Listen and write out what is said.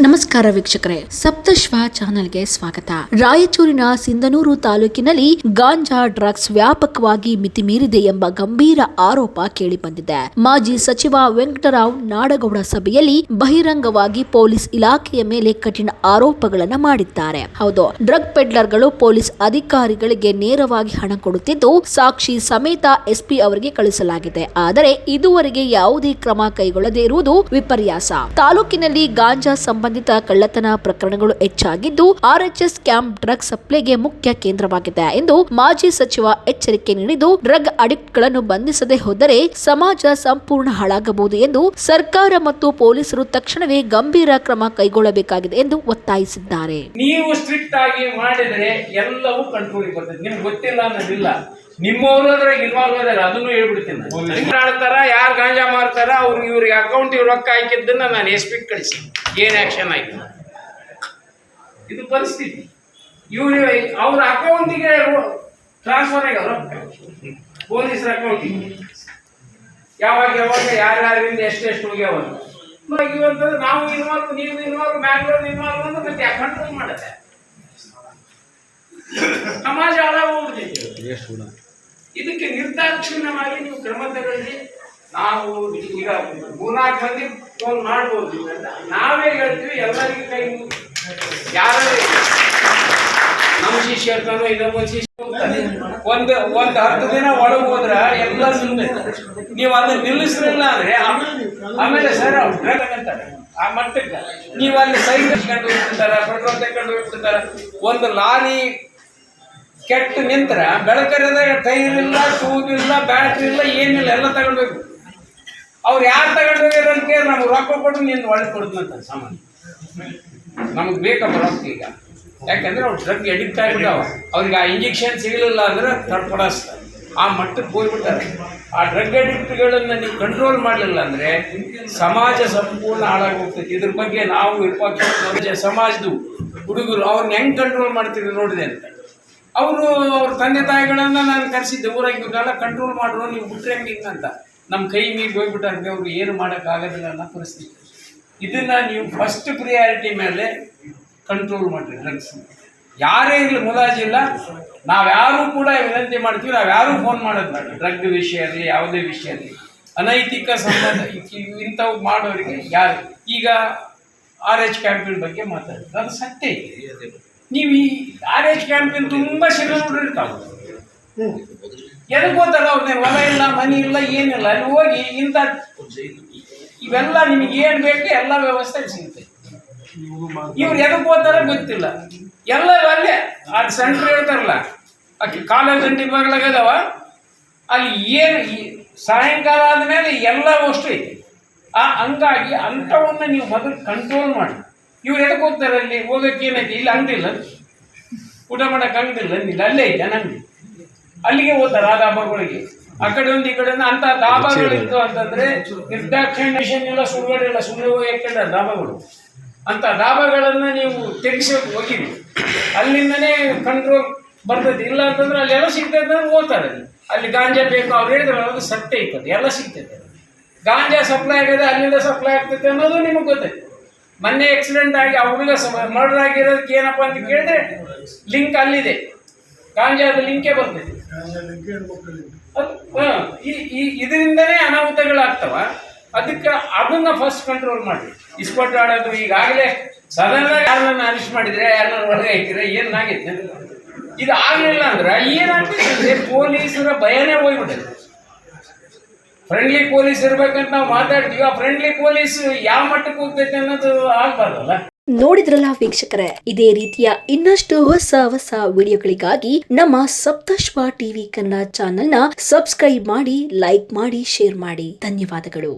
ನಮಸ್ಕಾರ ವೀಕ್ಷಕರೇ, ಸಪ್ತಶ್ವ ಚಾನೆಲ್ಗೆ ಸ್ವಾಗತ. ರಾಯಚೂರಿನ ಸಿಂಧನೂರು ತಾಲೂಕಿನಲ್ಲಿ ಗಾಂಜಾ ಡ್ರಗ್ಸ್ ವ್ಯಾಪಕವಾಗಿ ಮಿತಿಮೀರಿದೆ ಎಂಬ ಗಂಭೀರ ಆರೋಪ ಕೇಳಿಬಂದಿದೆ. ಮಾಜಿ ಸಚಿವ ವೆಂಕಟರಾವ್ ನಾಡಗೌಡ ಸಭೆಯಲ್ಲಿ ಬಹಿರಂಗವಾಗಿ ಪೊಲೀಸ್ ಇಲಾಖೆಯ ಮೇಲೆ ಕಠಿಣ ಆರೋಪಗಳನ್ನು ಮಾಡಿದ್ದಾರೆ. ಹೌದು, ಡ್ರಗ್ ಪೆಡ್ಲರ್ಗಳು ಪೊಲೀಸ್ ಅಧಿಕಾರಿಗಳಿಗೆ ನೇರವಾಗಿ ಹಣ ಕೊಡುತ್ತಿದ್ದು ಸಾಕ್ಷಿ ಸಮೇತ ಎಸ್ಪಿ ಅವರಿಗೆ ಕಳಿಸಲಾಗಿದೆ. ಆದರೆ ಇದುವರೆಗೆ ಯಾವುದೇ ಕ್ರಮ ಕೈಗೊಳ್ಳದೇ ಇರುವುದು ವಿಪರ್ಯಾಸ. ತಾಲೂಕಿನಲ್ಲಿ ಗಾಂಜಾ ಸಂಬಂಧಿತ ಕಳ್ಳತನ ಪ್ರಕರಣಗಳು ಹೆಚ್ಚಾಗಿದ್ದು ಆರ್ಎಚ್ಎಸ್ ಕ್ಯಾಂಪ್ ಡ್ರಗ್ ಸಪ್ಲೈಗೆ ಮುಖ್ಯ ಕೇಂದ್ರವಾಗಿದೆ ಎಂದು ಮಾಜಿ ಸಚಿವ ಎಚ್ಚರಿಕೆ ನೀಡಿದ್ದು, ಡ್ರಗ್ ಅಡಿಕ್ಟ್ ಗಳನ್ನು ಬಂಧಿಸದೆ ಹೋದರೆ ಸಮಾಜ ಸಂಪೂರ್ಣ ಹಾಳಾಗಬಹುದು ಎಂದು ಸರ್ಕಾರ ಮತ್ತು ಪೊಲೀಸರು ತಕ್ಷಣವೇ ಗಂಭೀರ ಕ್ರಮ ಕೈಗೊಳ್ಳಬೇಕಾಗಿದೆ ಎಂದು ಒತ್ತಾಯಿಸಿದ್ದಾರೆ. ನೀವು ಸ್ಟ್ರಿಕ್ಟ್ ಆಗಿ ಮಾಡಿದ್ರೆ ಎಲ್ಲವೂ ಕಂಟ್ರೋಲ್ ಬರ್ತದೆ. ನಿಮ್ಗೆ ಗೊತ್ತಿಲ್ಲ ಅನ್ನೋದಿಲ್ಲ, ನಿಮ್ಮವರು ಅದ್ರಾಗ ಇನ್ವಾಲ್ವ್ ಅದಾರ, ಅದನ್ನು ಹೇಳ್ಬಿಡ್ತೀನಿ. ಮಾಡ್ತಾರ, ಯಾರು ಗಾಂಜಾ ಮಾರ್ತಾರ ಇವ್ರಿಗೆ ಅಕೌಂಟ್ ರೊಕ್ಕ ಹಾಕಿದ್ದನ್ನ ನಾನು ಎಸ್ಪಿ ಕಳಿಸಿ ಏನ್ ಆಕ್ಷನ್ ಆಯ್ತು. ಇದು ಪರಿಸ್ಥಿತಿ. ಇವ್ರು ಅವ್ರ ಅಕೌಂಟಿಗೆ ಟ್ರಾನ್ಸ್ಫರ್ ಆಗ್ಯಾವ ರೊಕ್ಕ, ಪೊಲೀಸರ ಅಕೌಂಟಿಗೆ ಯಾವಾಗ ಯಾರ್ಯಾರಿಂದ ಎಷ್ಟೆಷ್ಟು ಹೋಗ್ಯಾವಂತ ನಾವು ಇನ್ವಾಲ್ವ್, ನೀವು ಇನ್ವಾಲ್ವ್, ಮ್ಯಾಂಗ್ಳೂರ್ ಇನ್ವಾಲ್ವ್ ಅಂದ್ರೆ ಮತ್ತೆ ಯಾಕೆ ಕಂಟ್ರೋಲ್ ಮಾಡುತ್ತೆ? ಸಮಾಜ ಹಾಳಾಗೋಗ್ಬಿಟ್ಟಿದೆ. ಇದಕ್ಕೆ ನಿರ್ದಾಕ್ಷಿಣ್ಯವಾಗಿ ನೀವು ಕ್ರಮ ತಗೊಳ್ಳಿ. ನಾವು ಈಗ 3-4 ಮಂದಿ ಫೋನ್ ಮಾಡ್ಬೋದು, ನಾವೇ ಹೇಳ್ತೀವಿ ಎಲ್ಲರಿಗೂ ಕೈ ಯಾರು ನಮ್ಮ ಶಿಷ್ಯ ಇರ್ತಾನೋ ಇನ್ನೊಬ್ಬ ಶಿಷ್ಯ ಒಂದು 10 ದಿನ ಒಳಗೆ ಹೋದ್ರ ಎಲ್ಲ ಸುಮ್ಮನೆ. ನೀವು ಅದನ್ನ ನಿಲ್ಲಿಸಲಿಲ್ಲ ಅಂದ್ರೆ ಆಮೇಲೆ ಸರ್ ಡ್ರಗ್ ಅಂತಾರೆ ಆ ಮಟ್ಟಕ್ಕೆ. ನೀವು ಅಲ್ಲಿ ಸೈಡ್ ತಗೊಂಡು ಹೋಗ್ಬಿಡ್ತಾರ, ಪೆಟ್ರೋಲ್ ತಗೊಂಡು ಹೋಗ್ಬಿಡ್ತಾರ. ಒಂದು ಲಾರಿ ಕೆಟ್ಟ ನಿಂತ್ರ ಬೆಳಕರದ ಟೈರ್ ಇಲ್ಲ, ಟ್ಯೂಬ್ ಇಲ್ಲ, ಬ್ಯಾಟ್ರಿ ಇಲ್ಲ, ಏನಿಲ್ಲ, ಎಲ್ಲ ತಗೊಂಡ್ಬೇಕು. ಅವ್ರು ಯಾರು ತಗೊಂಡೋಗ್ಯಾರಂತೆ ನಮ್ಗೆ ರೊಕ್ಕ ಕೊಟ್ಟು ನಿನ್ನ ಒಳಗೆ ಕೊಡ್ದಂತ ಸಾಮಾನ್ಯ ನಮಗೆ ಬೇಕಪ್ಪ ರೊಕ್ಕ ಈಗ. ಯಾಕಂದ್ರೆ ಅವ್ರು ಡ್ರಗ್ ಅಡಿಕ್ಟ್ ಆಗಿಬಿಟ್ಟಾವ. ಅವ್ರಿಗೆ ಆ ಇಂಜೆಕ್ಷನ್ ಸಿಗಲಿಲ್ಲ ಅಂದ್ರೆ ತಡ್ಪಡಿಸ್ತಾರೆ, ಆ ಮಟ್ಟಕ್ಕೆ ಹೋಗ್ಬಿಟ್ಟಾರೆ. ಆ ಡ್ರಗ್ ಅಡಿಕ್ಟ್ಗಳನ್ನು ನೀವು ಕಂಟ್ರೋಲ್ ಮಾಡಲಿಲ್ಲ ಅಂದರೆ ಸಮಾಜ ಸಂಪೂರ್ಣ ಹಾಳಾಗಿ ಹೋಗ್ತೈತಿ. ಇದ್ರ ಬಗ್ಗೆ ನಾವು ವಿಪಕ್ಷ ಸಮಾಜದ ಹುಡುಗರು ಅವ್ರನ್ನ ಹೆಂಗೆ ಕಂಟ್ರೋಲ್ ಮಾಡ್ತಿದ್ರು ನೋಡಿದೆ ಅಂತ. ಅವರು ಅವ್ರ ತಂದೆ ತಾಯಿಗಳನ್ನು ನಾನು ಕರೆಸಿದ್ದೆ, ಊರಾಗಿಲ್ಲ ಕಂಟ್ರೋಲ್ ಮಾಡ್ರು, ನೀವು ಬಿಟ್ರೆ ಹೆಂಗೆ ಅಂತ. ನಮ್ಮ ಕೈ ಮೀರಿ ಹೋಗ್ಬಿಟ್ಟಾರೆ, ಅವ್ರು ಏನು ಮಾಡೋಕ್ಕಾಗೋದಿಲ್ಲ ಅನ್ನೋ ಪರಿಸ್ಥಿತಿ. ಇದನ್ನು ನೀವು ಫಸ್ಟ್ ಪ್ರಿಯಾರಿಟಿ ಮೇಲೆ ಕಂಟ್ರೋಲ್ ಮಾಡಿರಿ. ಡ್ರಗ್ಸ್ ಯಾರೇ ಇರಲಿ ಮುಲಾಜಿಲ್ಲ, ನಾವ್ಯಾರೂ ಕೂಡ ವಿನಂತಿ ಮಾಡ್ತೀವಿ, ನಾವ್ಯಾರೂ ಫೋನ್ ಮಾಡೋದು ಬೇಡ. ಡ್ರಗ್ ವಿಷಯದಲ್ಲಿ ಯಾವುದೇ ವಿಷಯದಲ್ಲಿ ಅನೈತಿಕ ಸಂಬಂಧ ಇಂಥವು ಮಾಡೋರಿಗೆ ಯಾರು. ಈಗ RH ಕ್ಯಾಂಪಿನ ಬಗ್ಗೆ ಮಾತಾಡಿದ್ರು, ಅದು ಸತ್ಯ ಇದೆ. ನೀವು ಈ RH ಕ್ಯಾಂಪಿನ ತುಂಬ ಶಿರಗಳು ಇರ್ತಾವೆ. ಎದಕ್ಕೆ ಹೋಗ್ತಾರೆ ಅವ್ರನ್ನೇನು ಹೊಲ ಇಲ್ಲ, ಮನಿ ಇಲ್ಲ, ಏನಿಲ್ಲ. ಅಲ್ಲಿ ಹೋಗಿ ಇಂಥ ಇವೆಲ್ಲ ನಿಮಗೆ ಏನು ಬೇಕು ಎಲ್ಲ ವ್ಯವಸ್ಥೆ ಸಿಗುತ್ತೆ. ಇವ್ರು ಎದಕ್ಕೆ ಹೋಗ್ತಾರ ಗೊತ್ತಿಲ್ಲ. ಎಲ್ಲ ಅಲ್ಲೇ ಅದು ಸೆಂಟ್ರ್ ಹೇಳ್ತಾರಲ್ಲ, ಕಾಲೇಜ್ ಗಂಟೆ ಬಾಗ್ಲಾಗದವ, ಅಲ್ಲಿ ಏನು ಸಾಯಂಕಾಲ ಆದಮೇಲೆ ಎಲ್ಲ ಅಷ್ಟು ಐತಿ. ಹಂಗಾಗಿ ಅಂಥವನ್ನ ನೀವು ಮೊದಲು ಕಂಟ್ರೋಲ್ ಮಾಡಿ. ಇವ್ರು ಎದಕ್ಕೆ ಹೋಗ್ತಾರೆ? ಅಲ್ಲಿ ಹೋಗೋಕ್ಕೆ ಏನೈತಿ, ಇಲ್ಲಿ ಅಂಗಡಿಲ್ಲ, ಊಟ ಮಾಡೋಕೆ ಅಂಗಡಿಲ್ಲ, ಇಲ್ಲ ಅಲ್ಲೇ ಐತೆ ಅಂಗಡಿ, ಅಲ್ಲಿಗೆ ಹೋಗ್ತಾರೆ ಆ ದಾಬಾಗಳಿಗೆ. ಆ ಕಡೆ ಒಂದು ಈ ಕಡೆ ಅಂತ ದಾಬಾಗಳಿತ್ತು ಅಂತಂದ್ರೆ ನಿರ್ದಾಕ್ಷಿಣ್ಯ ಇಲ್ಲ, ಸುಳ್ಳುಗಡೆ ಇಲ್ಲ, ಸುಳ್ಳು ಯಾಕಂದ್ರೆ ದಾಬಾಗಳು. ಅಂತ ದಾಬಾಗಳನ್ನು ನೀವು ತೆಗಿಸಿ ಹೋಗಿರಿ, ಅಲ್ಲಿಂದನೇ ಕಂಟ್ರೋಲ್ ಬರ್ತೈತಿ. ಇಲ್ಲ ಅಂತಂದ್ರೆ ಅಲ್ಲಿ ಎಲ್ಲ ಸಿಗ್ತೈತೆ ಅಂದ್ರೆ ಹೋಗ್ತಾರೆ. ಅಲ್ಲಿ ಗಾಂಜಾ ಬೇಕು ಅವ್ರು ಹೇಳಿದ್ರೆ ಅದು ಸತ್ಯ ಇರ್ತದೆ, ಎಲ್ಲ ಸಿಗ್ತೈತೆ. ಗಾಂಜಾ ಸಪ್ಲೈ ಆಗಿದೆ, ಅಲ್ಲಿಂದ ಸಪ್ಲೈ ಆಗ್ತೈತೆ ಅನ್ನೋದು ನಿಮಗೆ ಗೊತ್ತೈತೆ. ಮೊನ್ನೆ ಆಕ್ಸಿಡೆಂಟ್ ಆಗಿ ಆ ಹುಡುಗ ಮರ್ಡರ್ ಆಗಿರೋದಕ್ಕೆ ಏನಪ್ಪ ಅಂತ ಕೇಳಿದ್ರೆ ಲಿಂಕ್ ಅಲ್ಲಿದೆ, ಗಾಂಜಾದ ಲಿಂಕೇ ಬರ್ತೈತಿ. ಇದರಿಂದನೇ ಅನಾಹುತಗಳಾಗ್ತವ. ಅದಕ್ಕೆ ಅದನ್ನ ಫಸ್ಟ್ ಕಂಟ್ರೋಲ್ ಮಾಡಿ. ಇಸ್ಪಟ್ ಆಡೋದು ಈಗಾಗಲೇ ಸದನ ಯಾರನ್ನ ಅರೆಸ್ಟ್ ಮಾಡಿದ್ರೆ, ಯಾರನ್ನ ಒಳಗೆ ಹಾಕಿದ್ರೆ ಏನಾಗಿತ್ತು. ಇದು ಆಗಲಿಲ್ಲ ಅಂದ್ರೆ ಏನಾಗ್ತದೆ, ಪೊಲೀಸರ ಭಯನೇ ಹೋಗ್ಬಿಟ್ಟದೆ. ಫ್ರೆಂಡ್ಲಿ ಪೊಲೀಸ್ ಇರ್ಬೇಕಂತ ನಾವು ಮಾತಾಡ್ತೀವಿ, ಆ ಫ್ರೆಂಡ್ಲಿ ಪೊಲೀಸ್ ಯಾವ ಮಟ್ಟಕ್ಕೆ ಹೋಗ್ತೈತೆ ಅನ್ನೋದು ಆಗ್ಬಾರ್ದಲ್ಲ. ನೋಡಿದ್ರಲ್ಲ ವೀಕ್ಷಕರೇ, ಇದೇ ರೀತಿಯ ಇನ್ನಷ್ಟು ಹೊಸ ವಿಡಿಯೋಗಳಿಗಾಗಿ ನಮ್ಮ ಸಪ್ತಶ್ವ ಟಿವಿ ಕನ್ನಡ ಚಾನೆಲ್ನ ಸಬ್ಸ್ಕ್ರೈಬ್ ಮಾಡಿ, ಲೈಕ್ ಮಾಡಿ, ಶೇರ್ ಮಾಡಿ. ಧನ್ಯವಾದಗಳು.